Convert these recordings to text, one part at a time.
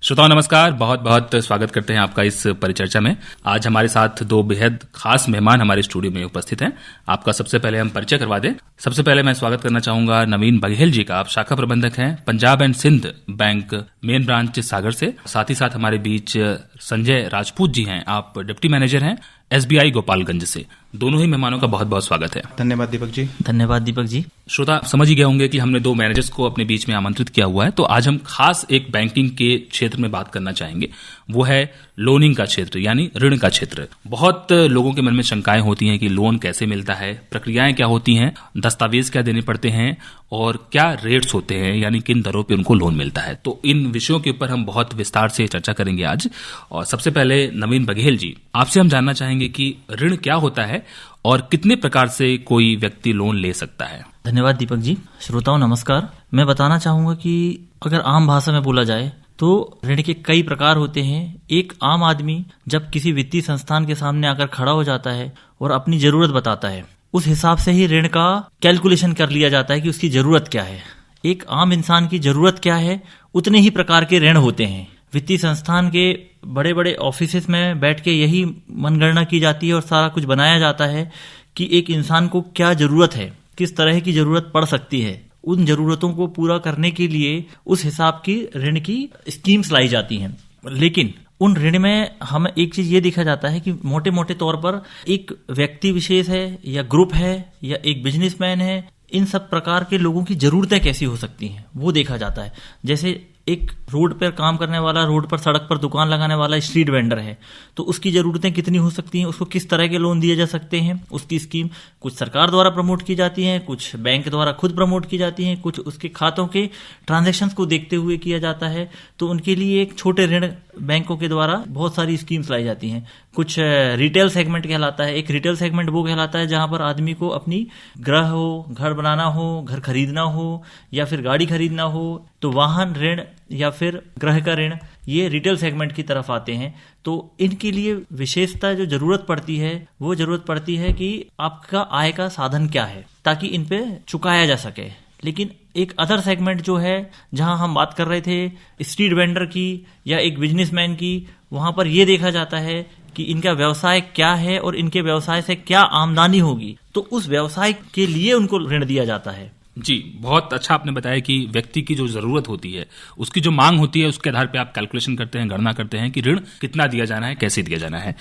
श्रोताओं नमस्कार, बहुत बहुत स्वागत करते हैं आपका इस परिचर्चा में। आज हमारे साथ दो बेहद खास मेहमान हमारे स्टूडियो में उपस्थित हैं। आपका सबसे पहले हम परिचय करवा दें। सबसे पहले मैं स्वागत करना चाहूंगा नवीन बघेल जी का। आप शाखा प्रबंधक हैं Punjab and Sind bank main branch Sagar से। साथ ही साथ हमारे बीच संजय राजपूत जी हैं, आप डिप्टी मैनेजर हैं SBI गोपालगंज से। दोनों ही मेहमानों का बहुत बहुत स्वागत है। धन्यवाद दीपक जी। धन्यवाद दीपक जी। श्रोता समझ ही गए होंगे कि हमने दो मैनेजर्स को अपने बीच में आमंत्रित किया हुआ है, तो आज हम खास एक बैंकिंग के क्षेत्र में बात करना चाहेंगे। वो है लोनिंग का क्षेत्र, यानी ऋण का क्षेत्र। बहुत लोगों के मन में शंकाएं होती हैं कि लोन कैसे मिलता है, प्रक्रियाएं क्या होती हैं, दस्तावेज क्या देने पड़ते हैं और क्या रेट्स होते हैं, यानी किन दरों पे उनको लोन मिलता है। तो इन विषयों के ऊपर हम बहुत विस्तार से चर्चा करेंगे आज। और सबसे पहले नवीन बघेल जी, आपसे हम जानना चाहेंगे कि ऋण क्या होता है और कितने प्रकार से कोई व्यक्ति लोन ले सकता है। धन्यवाद दीपक जी। श्रोताओं नमस्कार। मैं बताना चाहूंगा कि अगर आम भाषा में बोला जाए तो ऋण के कई प्रकार होते हैं। एक आम आदमी जब किसी वित्तीय संस्थान के सामने आकर खड़ा हो जाता है और अपनी जरूरत बताता है, उस हिसाब से ही ऋण का कैलकुलेशन कर लिया जाता है कि उसकी जरूरत क्या है। एक आम इंसान की जरूरत क्या है, उतने ही प्रकार के ऋण होते हैं। वित्तीय संस्थान के बड़े बड़े ऑफिसेस में बैठ के यही मनगणना की जाती है और सारा कुछ बनाया जाता है कि एक इंसान को क्या जरूरत है, किस तरह की जरूरत पड़ सकती है। उन जरूरतों को पूरा करने के लिए उस हिसाब की ऋण की स्कीम्स लाई जाती हैं। लेकिन उन ऋण में हमें एक चीज ये देखा जाता है कि मोटे मोटे तौर पर एक व्यक्ति विशेष है या ग्रुप है या एक बिजनेसमैन है, इन सब प्रकार के लोगों की जरूरतें कैसी हो सकती हैं वो देखा जाता है। जैसे एक रोड पर काम करने वाला, रोड पर सड़क पर दुकान लगाने वाला स्ट्रीट वेंडर है, तो उसकी जरूरतें कितनी हो सकती हैं, उसको किस तरह के लोन दिए जा सकते हैं। उसकी स्कीम कुछ सरकार द्वारा प्रमोट की जाती हैं, कुछ बैंक द्वारा खुद प्रमोट की जाती हैं, कुछ उसके खातों के ट्रांजैक्शंस को देखते हुए किया जाता है। तो उनके लिए एक छोटे ऋण बैंकों के द्वारा बहुत सारी स्कीम्स लाई जाती हैं। कुछ रिटेल सेगमेंट कहलाता है। एक रिटेल सेगमेंट वो कहलाता है जहां पर आदमी को अपनी गृह हो, घर बनाना हो, घर खरीदना हो या फिर गाड़ी खरीदना हो, तो वाहन ऋण या फिर गृह का ऋण, ये रिटेल सेगमेंट की तरफ आते हैं। तो इनके लिए विशेषता जो जरूरत पड़ती है वो जरूरत पड़ती है कि आपका आय का साधन क्या है, ताकि इन पे चुकाया जा सके। लेकिन एक अदर सेगमेंट जो है, जहां हम बात कर रहे थे स्ट्रीट वेंडर की या एक बिजनेसमैन की, वहां पर यह देखा जाता है कि इनका व्यवसाय क्या है और इनके व्यवसाय से क्या आमदनी होगी, तो उस व्यवसाय के लिए उनको ऋण दिया जाता है। जी, बहुत अच्छा आपने बताया कि व्यक्ति की जो जरूरत होती है, उसकी जो मांग होती है, उसके आधार पे आप कैलकुलेशन करते हैं, गणना करते हैं कि ऋण कितना दिया जाना है, कैसे दिया जाना है।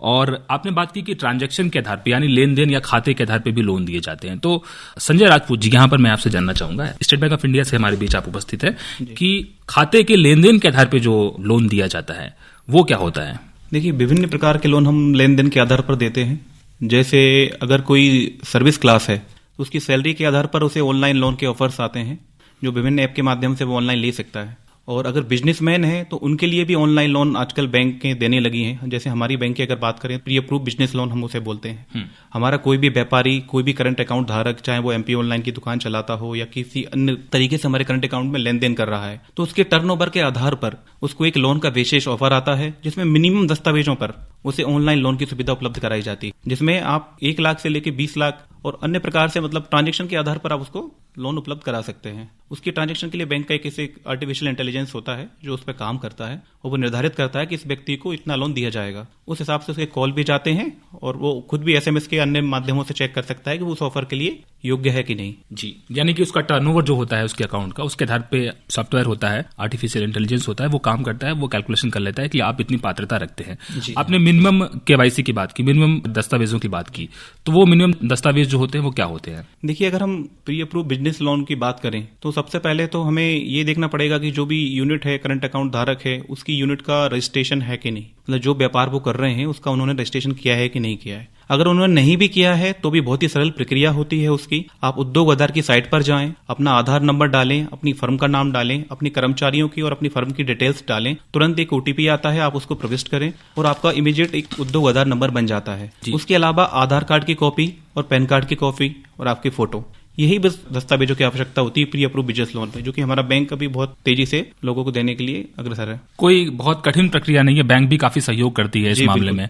और आपने बात की कि ट्रांजैक्शन के आधार पे, यानी लेन देन या खाते के आधार पे भी लोन दिए जाते हैं। तो संजय राजपूत जी, यहाँ पर मैं आपसे जानना चाहूंगा, स्टेट बैंक ऑफ इंडिया से हमारे बीच आप उपस्थित है, कि खाते के लेन देन के आधार पर जो लोन दिया जाता है वो क्या होता है। देखिए, विभिन्न प्रकार के लोन हम लेन देन के आधार पर देते हैं। जैसे अगर कोई सर्विस क्लास है, उसकी सैलरी के आधार पर उसे ऑनलाइन लोन के ऑफर्स आते हैं, जो विभिन्न ऐप के माध्यम से वो ऑनलाइन ले सकता है। और अगर बिजनेसमैन है तो उनके लिए भी ऑनलाइन लोन आजकल बैंकें देने लगी हैं। जैसे हमारी बैंक की अगर बात करें, प्री अप्रूव बिजनेस लोन हम उसे बोलते हैं। हमारा कोई भी व्यापारी, कोई भी करंट अकाउंट धारक, चाहे वो MP ऑनलाइन की दुकान चलाता हो या किसी अन्य तरीके से हमारे करंट अकाउंट में लेन देन कर रहा है, तो उसके टर्नओवर के आधार पर उसको एक लोन का विशेष ऑफर आता है, जिसमें मिनिमम दस्तावेजों पर उसे ऑनलाइन लोन की सुविधा उपलब्ध कराई जाती है, जिसमें आप 1 लाख से लेकर 20 लाख और अन्य प्रकार से, मतलब ट्रांजैक्शन के आधार पर आप उसको लोन उपलब्ध करा सकते हैं। उसकी ट्रांजैक्शन के लिए बैंक का एक आर्टिफिशियल इंटेलिजेंस होता है जो उस पर काम करता है और वो निर्धारित करता है कि इस व्यक्ति को इतना लोन दिया जाएगा। उस हिसाब से उसके कॉल भी जाते हैं और वो खुद भी SMS के अन्य माध्यमों से चेक कर सकता है कि वो उस ऑफर के लिए योग्य है कि नहीं। जी, यानी कि उसका टर्नओवर जो होता है उसके अकाउंट का, उसके आधार पे सॉफ्टवेयर होता है, आर्टिफिशियल इंटेलिजेंस होता है, वो काम करता है, वो कैलकुलेशन कर लेता है कि आप इतनी पात्रता रखते हैं। आपने मिनिमम KYC की बात की, मिनिमम दस्तावेजों की बात की, तो वो मिनिमम दस्तावेज जो होते हैं वो क्या होते हैं। देखिए, अगर हम प्री अप्रूव बिजनेस लोन की बात करें तो सबसे पहले तो हमें ये देखना पड़ेगा कि जो भी यूनिट है, करंट अकाउंट धारक है, उसकी यूनिट का रजिस्ट्रेशन है कि नहीं। मतलब जो व्यापार वो कर रहे हैं उसका उन्होंने रजिस्ट्रेशन किया है कि नहीं किया है। अगर उन्होंने नहीं भी किया है तो भी बहुत ही सरल प्रक्रिया होती है उसकी। आप उद्योग आधार की साइट पर जाएं, अपना आधार नंबर डालें, अपनी फर्म का नाम डालें, अपनी कर्मचारियों की और अपनी फर्म की डिटेल्स डालें, तुरंत एक OTP आता है, आप उसको प्रविष्ट करें और आपका इमीडिएट एक उद्योग आधार नंबर बन जाता है। उसके अलावा आधार कार्ड की कॉपी और पैन कार्ड की कॉपी और आपकी फोटो, यही बस दस्तावेजों की आवश्यकता होती है प्री अप्रूव बिजनेस लोन पे, जो कि हमारा बैंक अभी बहुत तेजी से लोगों को देने के लिए अग्रसर है। कोई बहुत कठिन प्रक्रिया नहीं है, बैंक भी काफी सहयोग करती है इस मामले में।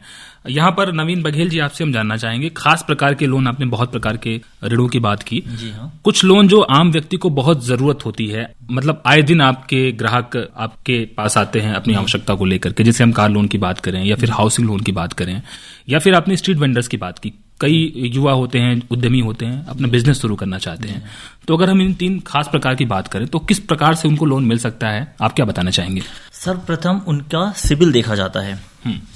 यहाँ पर नवीन बघेल जी, आपसे हम जानना चाहेंगे, खास प्रकार के लोन, आपने बहुत प्रकार के ऋणों की बात की। जी हाँ। कुछ लोन जो आम व्यक्ति को बहुत जरूरत होती है, मतलब आए दिन आपके ग्राहक आपके पास आते हैं अपनी आवश्यकता को लेकर के, जैसे हम कार लोन की बात करें या फिर हाउसिंग लोन की बात करें, या फिर आपने स्ट्रीट वेंडर्स की बात की। कई युवा होते हैं, उद्यमी होते हैं, अपना बिजनेस शुरू करना चाहते हैं। तो अगर हम इन 3 खास प्रकार की बात करें तो किस प्रकार से उनको लोन मिल सकता है, आप क्या बताना चाहेंगे? सर्वप्रथम उनका सिबिल देखा जाता है।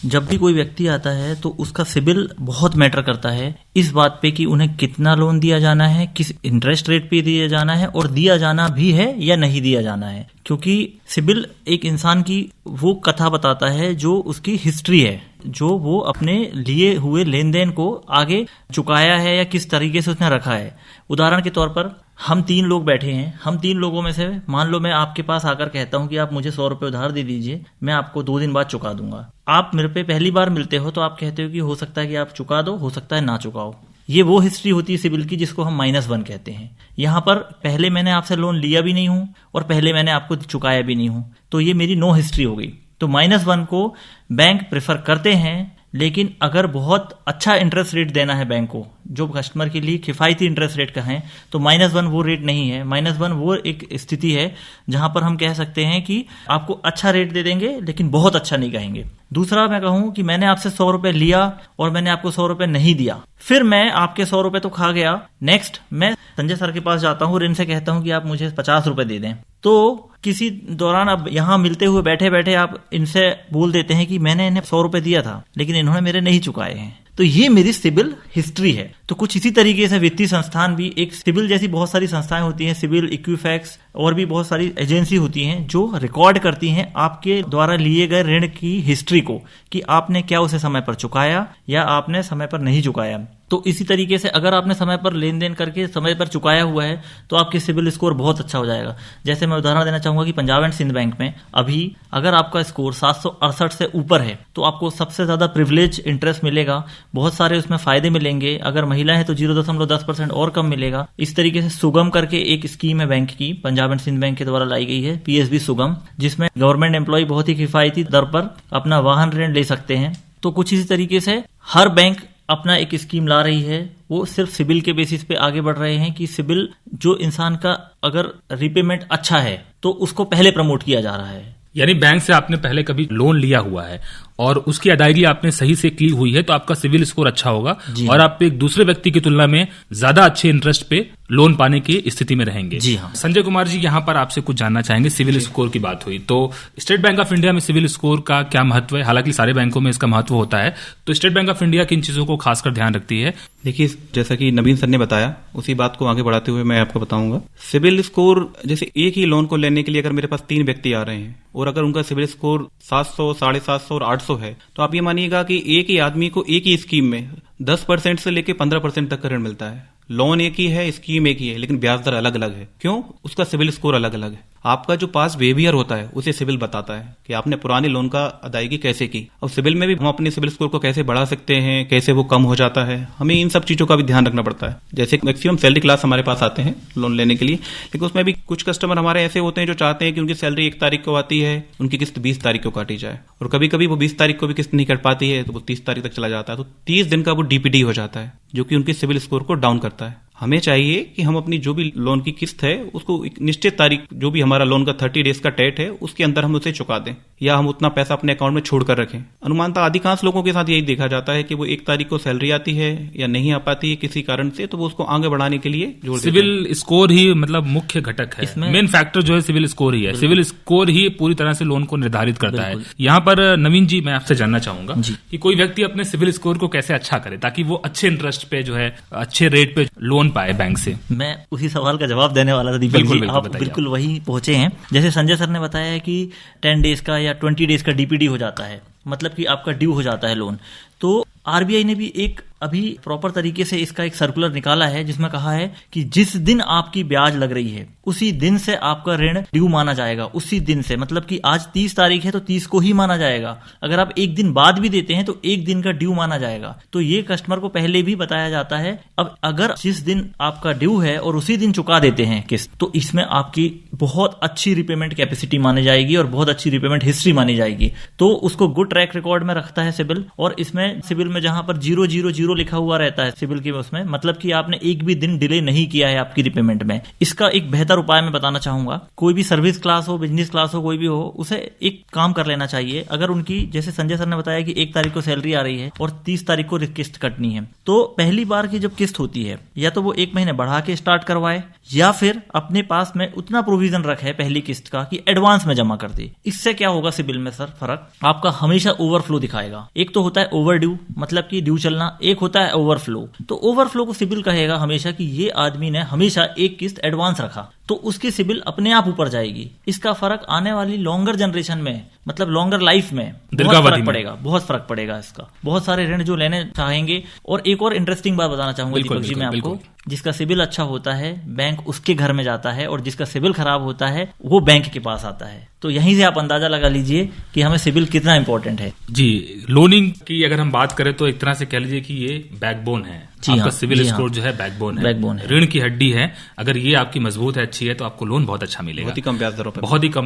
जब भी कोई व्यक्ति आता है तो उसका सिबिल बहुत मैटर करता है इस बात पे कि उन्हें कितना लोन दिया जाना है, किस इंटरेस्ट रेट पे दिया जाना है और दिया जाना भी है या नहीं दिया जाना है। क्योंकि सिबिल एक इंसान की वो कथा बताता है जो उसकी हिस्ट्री है, जो वो अपने लिए हुए लेन देन को आगे चुकाया है या किस तरीके से उसने रखा है। उदाहरण के तौर पर हम 3 लोग बैठे हैं, हम 3 लोगों में से मान लो मैं आपके पास आकर कहता हूं कि आप मुझे 100 रुपए उधार दे दीजिए, मैं आपको 2 दिन बाद चुका दूंगा। आप मेरे पे पहली बार मिलते हो तो आप कहते हो कि हो सकता है कि आप चुका दो, हो सकता है ना चुकाओ। ये वो हिस्ट्री होती है सिबिल की जिसको हम -1 कहते हैं। यहाँ पर पहले मैंने आपसे लोन लिया भी नहीं हूं और पहले मैंने आपको चुकाया भी नहीं हूं, तो ये मेरी नो हिस्ट्री हो गई। तो -1 को बैंक प्रेफर करते हैं, लेकिन अगर बहुत अच्छा इंटरेस्ट रेट देना है बैंक को, जो कस्टमर के लिए किफायती इंटरेस्ट रेट का है, तो -1 वो रेट नहीं है। -1 वो एक स्थिति है जहां पर हम कह सकते हैं कि आपको अच्छा रेट दे देंगे लेकिन बहुत अच्छा नहीं कहेंगे। दूसरा मैं कहूं कि मैंने आपसे 100 रुपए लिया और मैंने आपको 100 रुपए नहीं दिया, फिर मैं आपके 100 रुपए तो खा गया। नेक्स्ट मैं संजय सर के पास जाता हूं और इनसे कहता हूं कि आप मुझे 50 रुपए दे दें। तो किसी दौरान अब यहां मिलते हुए बैठे बैठे आप इनसे बोल देते हैं कि मैंने इन्हें 100 रुपए दिया था लेकिन इन्होंने मेरे नहीं चुकाए हैं। तो ये मेरी सिबिल हिस्ट्री है। तो कुछ इसी तरीके से वित्तीय संस्थान भी, एक सिबिल जैसी बहुत सारी संस्थाएं होती हैं, सिबिल, इक्विफैक्स और भी बहुत सारी एजेंसी होती हैं जो रिकॉर्ड करती हैं आपके द्वारा लिए गए ऋण की हिस्ट्री को, कि आपने क्या उसे समय पर चुकाया या आपने समय पर नहीं चुकाया। तो इसी तरीके से अगर आपने समय पर लेन देन करके समय पर चुकाया हुआ है तो आपकी सिबिल स्कोर बहुत अच्छा हो जाएगा। जैसे मैं उदाहरण देना चाहूंगा कि पंजाब एंड सिंध बैंक में अभी अगर आपका स्कोर 768 से ऊपर है तो आपको सबसे ज्यादा प्रिविलेज इंटरेस्ट मिलेगा, बहुत सारे उसमें फायदे मिलेंगे। अगर महिला है तो 0.10% और कम मिलेगा। इस तरीके से सुगम करके एक स्कीम है बैंक की, पंजाब एंड सिंध बैंक के द्वारा लाई गई है, PSB सुगम, जिसमें गवर्नमेंट एम्प्लॉय बहुत ही किफायती दर पर अपना वाहन ऋण ले सकते हैं। तो कुछ इसी तरीके से हर बैंक अपना एक स्कीम ला रही है, वो सिर्फ सिबिल के बेसिस पे आगे बढ़ रहे हैं कि सिबिल जो इंसान का अगर रिपेमेंट अच्छा है तो उसको पहले प्रमोट किया जा रहा है। यानी बैंक से आपने पहले कभी लोन लिया हुआ है और उसकी अदायगी आपने सही से की हुई है तो आपका सिविल स्कोर अच्छा होगा और आप एक दूसरे व्यक्ति की तुलना में ज्यादा अच्छे इंटरेस्ट पे लोन पाने की स्थिति में रहेंगे। जी हाँ। संजय कुमार जी, यहाँ पर आपसे कुछ जानना चाहेंगे। सिविल स्कोर की बात हुई तो स्टेट बैंक ऑफ इंडिया में सिविल स्कोर का क्या महत्व है? हालांकि सारे बैंकों में इसका महत्व होता है, तो स्टेट बैंक ऑफ इंडिया किन चीजों को खासकर ध्यान रखती है? देखिए, जैसा कि नवीन सर ने बताया उसी बात को आगे बढ़ाते हुए मैं आपको बताऊंगा। सिविल स्कोर, जैसे एक ही लोन को लेने के लिए अगर मेरे पास 3 व्यक्ति आ रहे हैं और अगर उनका सिविल स्कोर 700, 750 और 800 है तो आप ये मानिएगा कि एक ही आदमी को एक ही स्कीम में 10% से लेकर 15% तक का ऋण मिलता है। लोन एक ही है, स्कीम एक ही है, लेकिन ब्याज दर अलग अलग है। क्यों? उसका सिविल स्कोर अलग अलग है। आपका जो पास बिहेवियर होता है उसे सिविल बताता है कि आपने पुराने लोन का अदायगी कैसे की। और सिविल में भी हम अपने सिविल स्कोर को कैसे बढ़ा सकते हैं, कैसे वो कम हो जाता है, हमें इन सब चीजों का भी ध्यान रखना पड़ता है। जैसे मैक्सिमम सैलरी क्लास हमारे पास आते हैं लोन लेने के लिए, लेकिन उसमें भी कुछ कस्टमर हमारे ऐसे होते हैं जो चाहते हैं कि उनकी सैलरी 1 तारीख को आती है, उनकी किस्त 20 तारीख को काटी जाए, और कभी कभी वो 20 तारीख को भी किस्त नहीं कट पाती है तो वो 30 तारीख तक चला जाता है। तो 30 दिन का वो DPD हो जाता है, जो कि उनके सिविल स्कोर को डाउन करता है। हमें चाहिए कि हम अपनी जो भी लोन की किस्त है उसको एक निश्चित तारीख, जो भी हमारा लोन का 30 डेज का डेट है, उसके अंदर हम उसे चुका दें, या हम उतना पैसा अपने अकाउंट में छोड़ कर रखें। अनुमानतः अधिकांश लोगों के साथ यही देखा जाता है कि वो 1 तारीख को सैलरी आती है या नहीं आ पाती है किसी कारण से, तो वो उसको आगे बढ़ाने के लिए जोड़ देते हैं। सिविल स्कोर ही मतलब मुख्य घटक है, मेन फैक्टर जो है सिविल स्कोर ही है। सिविल स्कोर ही पूरी तरह से लोन को निर्धारित करता है। यहाँ पर नवीन जी, मैं आपसे जानना चाहूंगा कि कोई व्यक्ति अपने सिविल स्कोर को कैसे अच्छा करे ताकि वो अच्छे इंटरेस्ट पे जो है अच्छे रेट पे लोन पाए बैंक से। मैं उसी सवाल का जवाब देने वाला था दीपक जी, आप बिल्कुल वही पहुंचे हैं। जैसे संजय सर ने बताया है कि 10 डेज का या 20 डेज का DPD हो जाता है, मतलब कि आपका ड्यू हो जाता है लोन। तो RBI ने भी एक अभी प्रॉपर तरीके से इसका एक सर्कुलर निकाला है जिसमें कहा है कि जिस दिन आपकी ब्याज लग रही है उसी दिन से आपका ऋण ड्यू माना जाएगा। उसी दिन से मतलब कि आज 30 तारीख है तो 30 को ही माना जाएगा। अगर आप एक दिन बाद भी देते हैं तो एक दिन का ड्यू माना जाएगा। तो ये कस्टमर को पहले भी बताया जाता है। अब अगर जिस दिन आपका ड्यू है और उसी दिन चुका देते हैं किस्त, तो इसमें आपकी बहुत अच्छी रिपेमेंट कैपेसिटी मानी जाएगी और बहुत अच्छी रिपेमेंट हिस्ट्री मानी जाएगी। तो उसको गुड ट्रैक रिकॉर्ड में रखता है सिबिल। और इसमें सिबिल में जहां पर 000 लिखा हुआ रहता है सिबिल के उसमें, मतलब कि आपने एक भी दिन डिले नहीं किया है आपकी रिपेमेंट में। इसका एक बेहतर उपाय मैं बताना चाहूंगा। कोई भी सर्विस क्लास हो, बिजनेस क्लास हो, कोई भी हो, उसे एक काम कर लेना चाहिए। अगर उनकी जैसे संजय सर ने बताया कि 1 तारीख को सैलरी आ रही है और 30 तारीख को किस्त कटनी है, तो पहली बार की जब किस्त होती है या तो वो 1 महीने बढ़ा के स्टार्ट करवाए या फिर अपने पास में उतना प्रोविजन रखे पहली किस्त का कि एडवांस में जमा कर दे। इससे क्या होगा सिबिल में सर फर्क, आपका हमेशा ओवरफ्लो दिखाएगा। एक तो होता है ओवर ड्यू मतलब कि ड्यू चलना, एक होता है ओवरफ्लो। तो ओवरफ्लो को सिबिल कहेगा हमेशा कि ये आदमी ने हमेशा एक किस्त एडवांस रखा, तो उसकी सिबिल अपने आप ऊपर जाएगी। इसका फर्क आने वाली लॉन्गर जनरेशन में मतलब लॉन्गर लाइफ में बहुत फर्क पड़ेगा, बहुत फर्क पड़ेगा इसका। बहुत सारे ऋण जो लेने चाहेंगे। और एक और इंटरेस्टिंग बात बताना चाहूंगा दीपक जी मैं आपको, जिसका सिबिल अच्छा होता है बैंक उसके घर में जाता है और जिसका सिबिल खराब होता है वो बैंक के पास आता है। तो यहीं से आप अंदाजा लगा लीजिए कि हमें सिबिल कितना इंपॉर्टेंट है। जी, लोनिंग की अगर हम बात करें तो एक तरह से कह लीजिए कि ये बैकबोन है। आपका सिविल स्कोर जो है बैकबोन है, ऋण की हड्डी है। अगर ये आपकी मजबूत है, अच्छी है, तो आपको लोन बहुत अच्छा मिलेगा, बहुत ही कम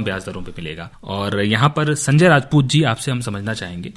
ब्याज दरों पे मिलेगा। और यहाँ पर संजय राजपूत जी आपसे हम समझना चाहेंगे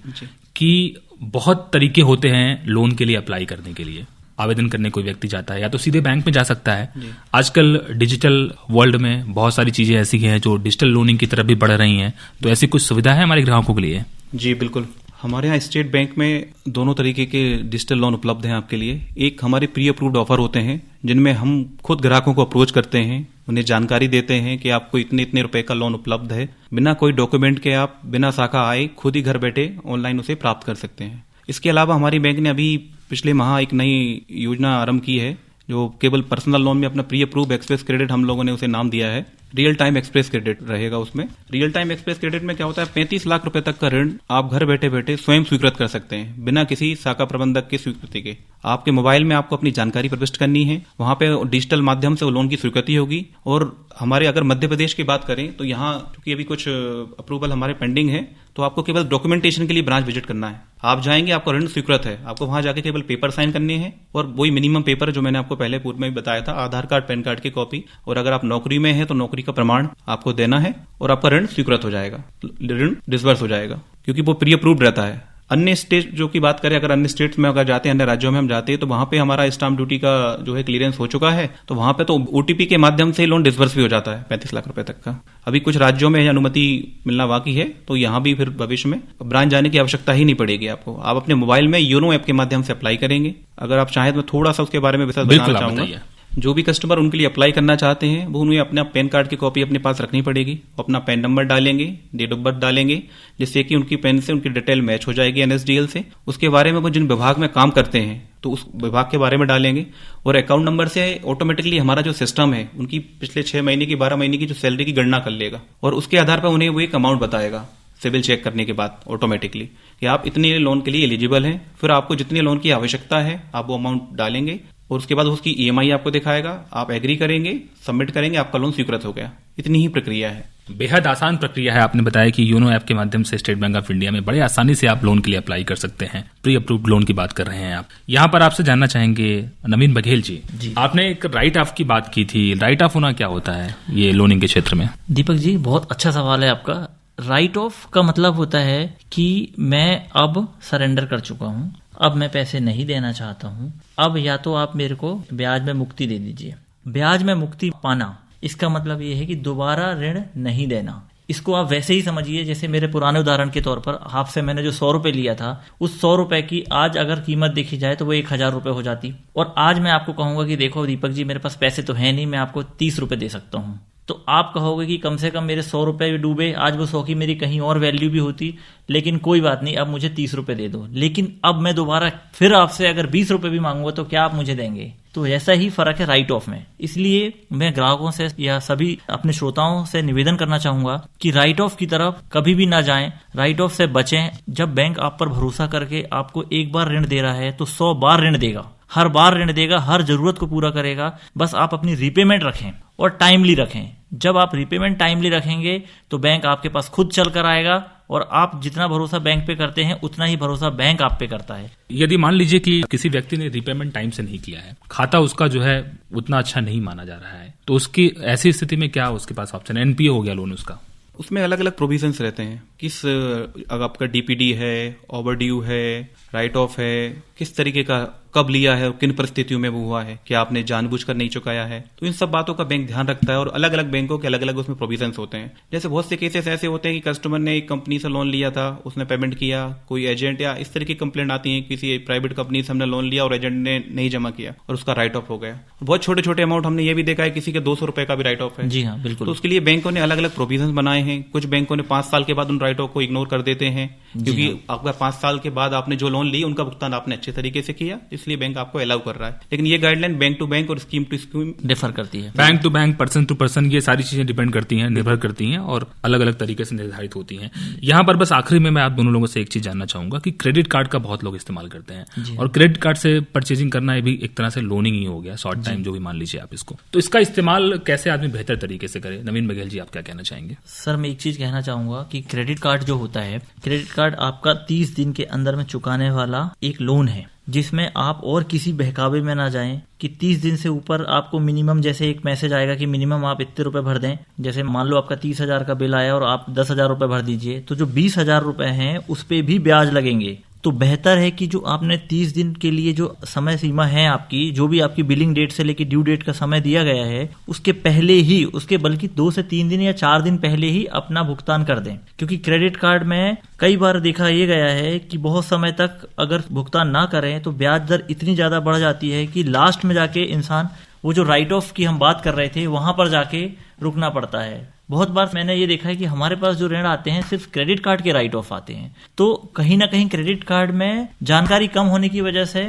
कि बहुत तरीके होते हैं लोन के लिए अप्लाई करने के लिए। आवेदन करने कोई व्यक्ति जाता है या तो सीधे बैंक में जा सकता है। आजकल डिजिटल वर्ल्ड में बहुत सारी चीजें ऐसी हैं जो डिजिटल लोनिंग की तरफ भी बढ़ रही हैं। तो ऐसी कुछ सुविधा है हमारे ग्राहकों के लिए? जी बिल्कुल, हमारे यहाँ स्टेट बैंक में दोनों तरीके के डिजिटल लोन उपलब्ध हैं आपके लिए। एक हमारे प्री अप्रूव्ड ऑफर होते हैं जिनमें हम खुद ग्राहकों को अप्रोच करते हैं, उन्हें जानकारी देते हैं कि आपको इतने रुपए का लोन उपलब्ध है। बिना कोई डॉक्यूमेंट के आप बिना शाखा आए खुद ही घर बैठे ऑनलाइन उसे प्राप्त कर सकते हैं। इसके अलावा हमारी बैंक ने अभी पिछले माह एक नई योजना आरंभ की है जो केवल पर्सनल लोन में अपना प्री अप्रूव एक्सप्रेस क्रेडिट हम लोगों ने उसे नाम दिया है। रियल टाइम एक्सप्रेस क्रेडिट रहेगा उसमें। रियल टाइम एक्सप्रेस क्रेडिट में क्या होता है, 35 लाख रुपए तक का ऋण आप घर बैठे बैठे स्वयं स्वीकृत कर सकते हैं बिना किसी शाखा प्रबंधक की स्वीकृति के। आपके मोबाइल में आपको अपनी जानकारी प्रविष्ट करनी है, वहां पे डिजिटल माध्यम से वो लोन की स्वीकृति होगी। और हमारे अगर मध्य प्रदेश की बात करें तो यहाँ क्योंकि अभी कुछ अप्रूवल हमारे पेंडिंग है, तो आपको केवल डॉक्यूमेंटेशन के लिए ब्रांच विजिट करना है। आप जाएंगे, आपका ऋण स्वीकृत है, आपको वहां जाके केवल पेपर साइन करने हैं और वही मिनिमम पेपर जो मैंने आपको पहले पूर्व में भी बताया था, आधार कार्ड, पैन कार्ड की कॉपी, और अगर आप नौकरी में हैं तो नौकरी का प्रमाण आपको देना है और आपका ऋण स्वीकृत हो जाएगा, ऋण डिसबर्स हो जाएगा क्योंकि वो प्री अप्रूव्ड रहता है। अन्य स्टेट जो की बात करें, अगर अन्य स्टेट्स में अगर जाते हैं, अन्य राज्यों में हम जाते हैं तो वहां पे हमारा स्टाम्प ड्यूटी का जो है क्लियरेंस हो चुका है, तो वहां पे तो ओटीपी के माध्यम से लोन डिसबर्स भी हो जाता है 35 लाख रुपए तक का। अभी कुछ राज्यों में अनुमति मिलना बाकी है, तो यहाँ भी फिर भविष्य में ब्रांच जाने की आवश्यकता ही नहीं पड़ेगी आपको। आप अपने मोबाइल में योनो ऐप के माध्यम से अप्लाई करेंगे। अगर आप चाहें तो थोड़ा सा उसके बारे में विस्तार बताना चाहूंगा। जो भी कस्टमर उनके लिए अप्लाई करना चाहते हैं वो उन्हें अपना पैन कार्ड की कॉपी अपने पास रखनी पड़ेगी, अपना पैन नंबर डालेंगे, डेट ऑफ बर्थ डालेंगे, जिससे कि उनकी पैन से उनकी डिटेल मैच हो जाएगी एनएसडीएल से। उसके बारे में वो जिन विभाग में काम करते हैं तो उस विभाग के बारे में डालेंगे और अकाउंट नंबर से ऑटोमेटिकली हमारा जो सिस्टम है उनकी पिछले 6 महीने की 12 महीने की जो सैलरी की गणना कर लेगा और उसके आधार पर उन्हें वो एक अमाउंट बताएगा सिविल चेक करने के बाद ऑटोमेटिकली कि आप इतने लोन के लिए एलिजिबल हैं। फिर आपको जितने लोन की आवश्यकता है आप वो अमाउंट डालेंगे और उसके बाद उसकी ईएमआई आपको दिखाएगा, आप एग्री करेंगे, सबमिट करेंगे, आपका लोन स्वीकृत हो गया। इतनी ही प्रक्रिया है। बेहद आसान प्रक्रिया है। आपने बताया कि योनो ऐप के माध्यम से स्टेट बैंक ऑफ इंडिया में बड़े आसानी से आप लोन के लिए अप्लाई कर सकते हैं। प्री अप्रूव्ड लोन की बात कर रहे हैं आप। यहाँ पर आपसे जानना चाहेंगे नवीन बघेल जी, आपने एक राइट ऑफ की बात की थी। राइट ऑफ होना क्या होता है ये लोनिंग के क्षेत्र में? दीपक जी, बहुत अच्छा सवाल है आपका। राइट ऑफ का मतलब होता है कि मैं अब सरेंडर कर चुका हूं, अब मैं पैसे नहीं देना चाहता हूं, अब या तो आप मेरे को ब्याज में मुक्ति दे दीजिए। ब्याज में मुक्ति पाना इसका मतलब ये है कि दोबारा ऋण नहीं देना। इसको आप वैसे ही समझिए जैसे मेरे पुराने उदाहरण के तौर पर आपसे मैंने जो 100 रुपए लिया था, उस 100 रुपए की आज अगर कीमत देखी जाए तो वो 1000 रुपए हो जाती और आज मैं आपको कहूंगा कि देखो दीपक जी, मेरे पास पैसे तो है नहीं, मैं आपको 30 रुपए दे सकता हूं। तो आप कहोगे कि कम से कम मेरे 100 रुपए भी डूबे, आज वो 100 की मेरी कहीं और वैल्यू भी होती, लेकिन कोई बात नहीं, अब मुझे 30 रुपए दे दो। लेकिन अब मैं दोबारा फिर आपसे अगर 20 रुपए भी मांगूंगा तो क्या आप मुझे देंगे? तो ऐसा ही फर्क है राइट ऑफ में। इसलिए मैं ग्राहकों से या सभी अपने श्रोताओं से निवेदन करना चाहूंगा कि राइट ऑफ की तरफ कभी भी ना जाएं, राइट ऑफ से बचें। जब बैंक आप पर भरोसा करके आपको एक बार ऋण दे रहा है तो 100 बार ऋण देगा, हर बार ऋण देगा, हर जरूरत को पूरा करेगा। बस आप अपनी रीपेमेंट रखें और टाइमली रखें। जब आप रीपेमेंट टाइमली रखेंगे तो बैंक आपके पास खुद चल कर आएगा और आप जितना भरोसा बैंक पे करते हैं उतना ही भरोसा बैंक आप पे करता है। यदि मान लीजिए कि किसी व्यक्ति ने रीपेमेंट टाइम से नहीं किया है, खाता उसका जो है उतना अच्छा नहीं माना जा रहा है, तो उसकी ऐसी स्थिति में क्या उसके पास ऑप्शन है? एनपीए हो गया लोन उसका, उसमें अलग अलग प्रोविजंस रहते हैं। अगर आपका डीपीडी है, ओवरड्यू है, राइट ऑफ है, किस तरीके का कब लिया है, किन परिस्थितियों में वो हुआ है, क्या आपने जानबूझकर नहीं चुकाया है, तो इन सब बातों का बैंक ध्यान रखता है और अलग अलग बैंकों के अलग अलग उसमें प्रोविजंस होते हैं। जैसे बहुत से केसेस ऐसे होते हैं कि कस्टमर ने एक कंपनी से लोन लिया था, उसने पेमेंट किया, कोई एजेंट या इस तरह की कंप्लेंट आती है किसी प्राइवेट कंपनी से हमने लोन लिया और एजेंट ने नहीं जमा किया और उसका राइट ऑफ हो गया। बहुत छोटे छोटे अमाउंट हमने ये भी देखा है, किसी के 200 रुपए का भी राइट ऑफ है। जी हाँ, बिल्कुल। तो उसके लिए बैंकों ने अलग अलग प्रोविजन बनाए हैं। कुछ बैंकों ने 5 साल के बाद उन राइट ऑफ को इग्नोर कर देते हैं, क्योंकि आपका 5 साल के बाद आपने जो लोन ली उनका भुगतान आपने अच्छे तरीके से किया, इसलिए बैंक आपको अलाउ कर रहा है। लेकिन ये गाइडलाइन बैंक टू बैंक और स्कीम टू स्कीम डिफर करती है। Bank to bank, person to person, ये सारी चीजें डिपेंड करती हैं, निर्भर करती हैं और अलग अलग तरीके से निर्धारित होती हैं। यहाँ पर बस आखिरी में मैं आप दोनों लोगों से एक चीज जानना चाहूंगा कि क्रेडिट कार्ड का बहुत लोग इस्तेमाल करते हैं और क्रेडिट कार्ड से परचेजिंग करना भी एक तरह से लोनिंग ही हो गया, शॉर्ट टाइम जो भी मान लीजिए आप इसको। तो इसका इस्तेमाल कैसे आदमी बेहतर तरीके से करे? नवीन बघेल जी, आप क्या कहना चाहेंगे? सर, मैं एक चीज कहना चाहूंगा कि क्रेडिट कार्ड जो होता है, क्रेडिट कार्ड आपका 30 दिन के अंदर में चुकाने वाला एक लोन है, जिसमें आप और किसी बहकावे में ना जाएं कि 30 दिन से ऊपर आपको मिनिमम, जैसे एक मैसेज आएगा कि मिनिमम आप इतने रुपए भर दें। जैसे मान लो आपका 30,000 का बिल आया और आप 10,000 रुपए भर दीजिए, तो जो 20,000 रुपए हैं उस पे भी ब्याज लगेंगे। तो बेहतर है कि जो आपने 30 दिन के लिए जो समय सीमा है आपकी, जो भी आपकी बिलिंग डेट से लेकर ड्यू डेट का समय दिया गया है, उसके पहले ही, उसके बल्कि 2 से 3 दिन या 4 दिन पहले ही अपना भुगतान कर दें। क्योंकि क्रेडिट कार्ड में कई बार देखा ये गया है कि बहुत समय तक अगर भुगतान ना करें तो ब्याज दर इतनी ज्यादा बढ़ जाती है कि लास्ट में जाके इंसान वो जो राइट ऑफ की हम बात कर रहे थे वहां पर जाके रुकना पड़ता है। बहुत बार मैंने ये देखा है कि हमारे पास जो ऋण आते हैं सिर्फ क्रेडिट कार्ड के राइट ऑफ आते हैं, तो कहीं ना कहीं क्रेडिट कार्ड में जानकारी कम होने की वजह से,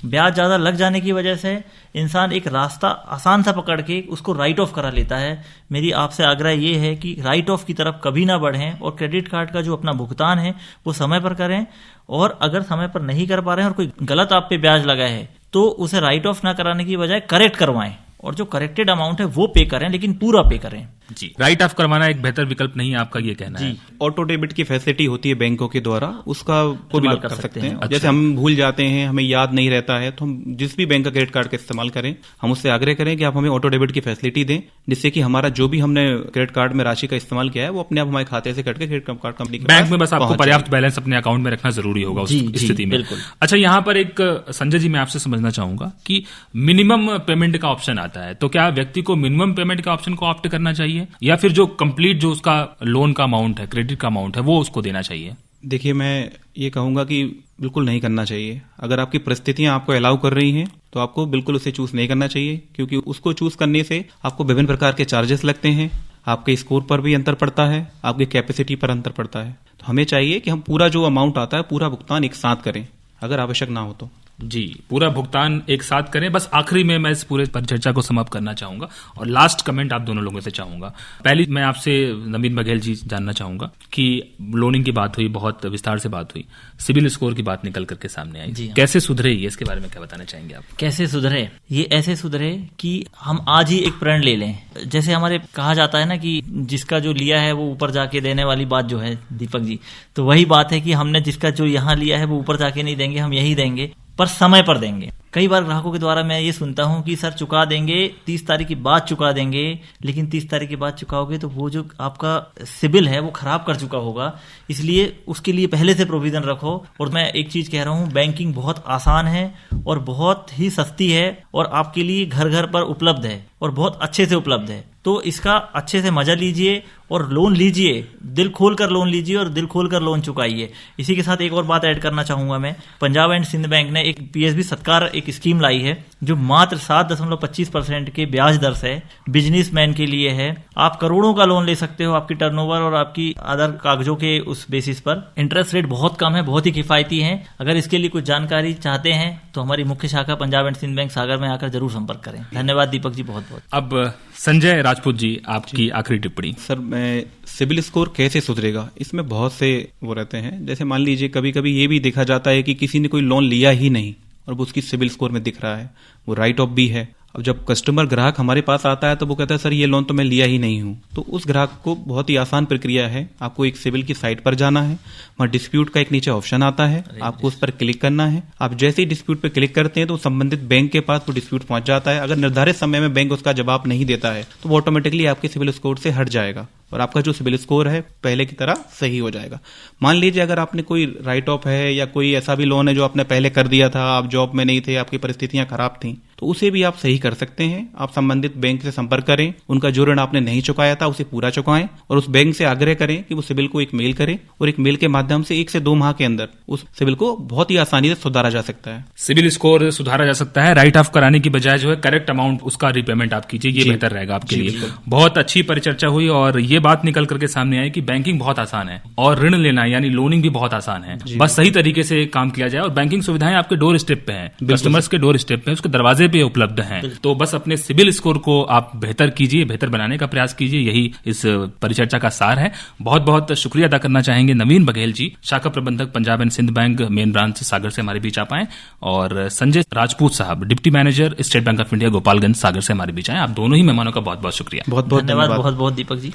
ब्याज ज्यादा लग जाने की वजह से इंसान एक रास्ता आसान सा पकड़ के उसको राइट ऑफ करा लेता है। मेरी आपसे आग्रह ये है कि राइट ऑफ की तरफ कभी ना बढ़ें और क्रेडिट कार्ड का जो अपना भुगतान है वो समय पर करें, और अगर समय पर नहीं कर पा रहे हैं और कोई गलत आप पे ब्याज लगा है तो उसे राइट ऑफ ना कराने की बजाय करेक्ट करवाएं, और जो करेक्टेड अमाउंट है वो पे करें, लेकिन पूरा पे करें। जी, राइट ऑफ करवाना एक बेहतर विकल्प नहीं है, आपका ये कहना है? ऑटो डेबिट की फैसिलिटी होती है बैंकों के द्वारा, उसका को भी कर सकते हैं। अच्छा। जैसे हम भूल जाते हैं, हमें याद नहीं रहता है, तो हम जिस भी बैंक का क्रेडिट कार्ड का इस्तेमाल करें, हम उससे आग्रह करें कि आप हमें ऑटो डेबिट की फैसिलिटी दें, जिससे कि हमारा जो भी हमने क्रेडिट कार्ड में राशि का इस्तेमाल किया है वो अपने आप हमारे खाते से कट के क्रेडिट कार्ड कंपनी के बैंक में बस आपको पर्याप्त बैलेंस अपने अकाउंट में रखना जरूरी होगा उस स्थिति में। अच्छा, यहाँ पर एक संजय जी मैं आपसे समझना चाहूंगा कि मिनिमम पेमेंट का ऑप्शन आता है, तो क्या व्यक्ति को मिनिमम पेमेंट का ऑप्शन को ऑप्ट करना चाहिए या फिर जो कंप्लीट जो उसका लोन का अमाउंट है, क्रेडिट का अमाउंट है, वो उसको देना चाहिए? देखिए, मैं ये कहूंगा कि बिल्कुल नहीं करना चाहिए। अगर आपकी परिस्थितियां आपको अलाउ कर रही हैं तो आपको बिल्कुल उसे चूज नहीं करना चाहिए, क्योंकि उसको चूज करने से आपको विभिन्न प्रकार के चार्जेस लगते हैं, आपके स्कोर पर भी अंतर पड़ता है, आपकी कैपेसिटी पर अंतर पड़ता है। तो हमें चाहिए कि हम पूरा जो अमाउंट आता है पूरा भुगतान एक साथ करें, अगर आवश्यक ना हो तो। जी, पूरा भुगतान एक साथ करें। बस आखिरी में मैं इस पूरे परिचर्चा को समाप्त करना चाहूंगा और लास्ट कमेंट आप दोनों लोगों से चाहूंगा। पहली मैं आपसे नवीन बघेल जी जानना चाहूंगा कि लोनिंग की बात हुई, बहुत विस्तार से बात हुई, सिविल स्कोर की बात निकल करके सामने आई, कैसे सुधरे ये, इसके बारे में क्या बताना चाहेंगे आप? कैसे सुधरे? ये ऐसे सुधरे कि हम आज ही एक प्रण ले लें। जैसे हमारे कहा जाता है ना कि जिसका जो लिया है वो ऊपर जाके देने वाली बात जो है दीपक जी, तो वही बात है कि हमने जिसका जो यहाँ लिया है वो ऊपर जाके नहीं देंगे, हम यही देंगे, पर समय पर देंगे। कई बार ग्राहकों के द्वारा मैं ये सुनता हूं कि सर चुका देंगे, 30 तारीख की बाद चुका देंगे, लेकिन 30 तारीख के बाद चुकाओगे तो वो जो आपका सिबिल है वो खराब कर चुका होगा, इसलिए उसके लिए पहले से प्रोविजन रखो। और मैं एक चीज कह रहा हूं, बैंकिंग बहुत आसान है और बहुत ही सस्ती है और आपके लिए घर घर पर उपलब्ध है और बहुत अच्छे से उपलब्ध है। तो इसका अच्छे से मजा लीजिए और लोन लीजिए, दिल खोल कर लोन लीजिए और दिल खोल कर लोन चुकाइए। इसी के साथ एक और बात ऐड करना चाहूंगा मैं, पंजाब एंड सिंध बैंक ने एक पीएसबी सत्कार एक स्कीम लाई है जो मात्र 7.25% के ब्याज दर से बिजनेसमैन के लिए है। आप करोड़ों का लोन ले सकते हो आपकी टर्नओवर और आपकी अदर कागजों के उस बेसिस पर। इंटरेस्ट रेट बहुत कम है, बहुत ही किफायती है। अगर इसके लिए कुछ जानकारी चाहते हैं तो हमारी मुख्य शाखा पंजाब एंड सिंध बैंक सागर में आकर जरूर संपर्क करें। धन्यवाद दीपक जी, बहुत बहुत। अब संजय राजपूत जी, आपकी आखिरी टिप्पणी। सर, मैं सिबिल स्कोर कैसे सुधरेगा, इसमें बहुत से वो रहते हैं। जैसे मान लीजिए कभी कभी ये भी देखा जाता है कि किसी ने कोई लोन लिया ही नहीं और वो उसकी सिबिल स्कोर में दिख रहा है, वो राइट ऑफ भी है। अब जब कस्टमर ग्राहक हमारे पास आता है तो वो कहता है सर ये लोन तो मैं लिया ही नहीं हूं। तो उस ग्राहक को बहुत ही आसान प्रक्रिया है, आपको एक सिबिल की साइट पर जाना है, वहां डिस्प्यूट का एक नीचे ऑप्शन आता है, आपको उस पर क्लिक करना है। आप जैसे ही डिस्प्यूट पर क्लिक करते हैं तो संबंधित बैंक के पास वो डिस्प्यूट पहुंच जाता है। अगर निर्धारित समय में बैंक उसका जवाब नहीं देता है तो वो ऑटोमेटिकली आपके सिबिल स्कोर से हट जाएगा और आपका जो सिबिल स्कोर है पहले की तरह सही हो जाएगा। मान लीजिए अगर आपने कोई राइट ऑफ है या कोई ऐसा भी लोन है जो आपने पहले कर दिया था, आप जॉब में नहीं थे, आपकी परिस्थितियां खराब थी, तो उसे भी आप सही कर सकते हैं। आप संबंधित बैंक से संपर्क करें, उनका जो ऋण आपने नहीं चुकाया था उसे पूरा चुकाएं और उस बैंक से आग्रह करें कि वो सिबिल को एक मेल करें और एक मेल के माध्यम से 1 से 2 माह के अंदर उस सिबिल को बहुत ही आसानी से सुधारा जा सकता है। सिबिल स्कोर सुधारा जा सकता है। राइट ऑफ कराने की बजाय जो है करेक्ट अमाउंट उसका रिपेमेंट आप कीजिए, ये बेहतर रहेगा आपके लिए। बहुत अच्छी परिचर्चा हुई और ये बात निकल करके सामने आई कि बैंकिंग बहुत आसान है और ऋण लेना यानी लोनिंग भी बहुत आसान है। बस सही तरीके से काम किया जाए और बैंकिंग सुविधाएं आपके डोर स्टेप पे हैं, कस्टमर्स के डोर स्टेप पे, उसके दरवाजे पे उपलब्ध हैं। तो बस अपने सिबिल स्कोर को आप बेहतर कीजिए, बेहतर बनाने का प्रयास कीजिए, यही इस परिचर्चा का सार है। बहुत बहुत शुक्रिया अदा करना चाहेंगे नवीन बघेल जी, शाखा प्रबंधक Punjab and Sind bank main branch Sagar से हमारे बीच आप आए, और संजय राजपूत साहब, deputy manager state bank of India Gopalganj Sagar से हमारे बीच आए। आप दोनों ही मेहमानों का बहुत बहुत शुक्रिया। बहुत बहुत धन्यवाद। बहुत बहुत दीपक जी।